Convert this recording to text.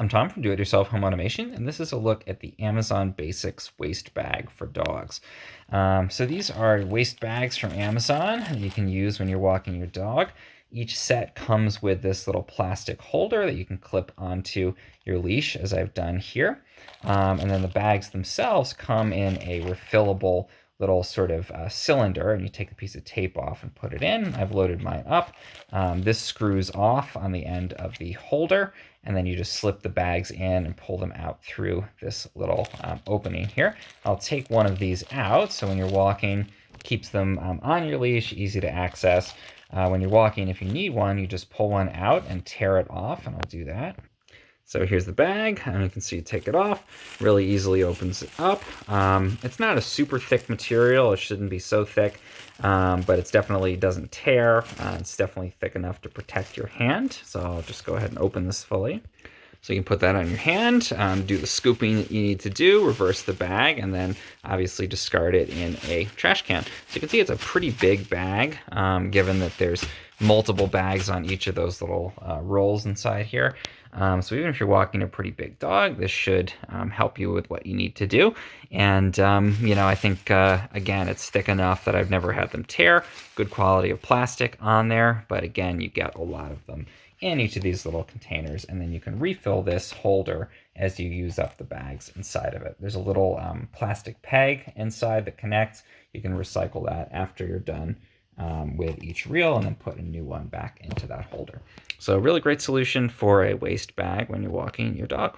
I'm Tom from Do It Yourself Home Automation, and this is a look at the Amazon Basics waste bag for dogs. So these are waste bags from Amazon that you can use when you're walking your dog. Each set comes with this little plastic holder that you can clip onto your leash, as I've done here. And then the bags themselves come in a refillable little sort of cylinder, and you take a piece of tape off and put it in. I've loaded mine up. This screws off on the end of the holder, and then you just slip the bags in and pull them out through this little opening here. I'll take one of these out, so when you're walking, keeps them on your leash, easy to access. When you're walking, if you need one, you just pull one out and tear it off, and I'll do that. So here's the bag, and you can see you take it off, really easily opens it up. It's not a super thick material, it shouldn't be so thick, but it definitely doesn't tear. It's definitely thick enough to protect your hand. So I'll just go ahead and open this fully. So you can put that on your hand, do the scooping that you need to do, reverse the bag, and then obviously discard it in a trash can. So you can see it's a pretty big bag, given that there's multiple bags on each of those little rolls inside here. So even if you're walking a pretty big dog, this should help you with what you need to do. And, I think, again, it's thick enough that I've never had them tear. Good quality of plastic on there, but again, you get a lot of them in each of these little containers, and then you can refill this holder as you use up the bags inside of it. There's a little plastic peg inside that connects. You can recycle that after you're done with each reel, and then put a new one back into that holder. So really great solution for a waste bag when you're walking your dog.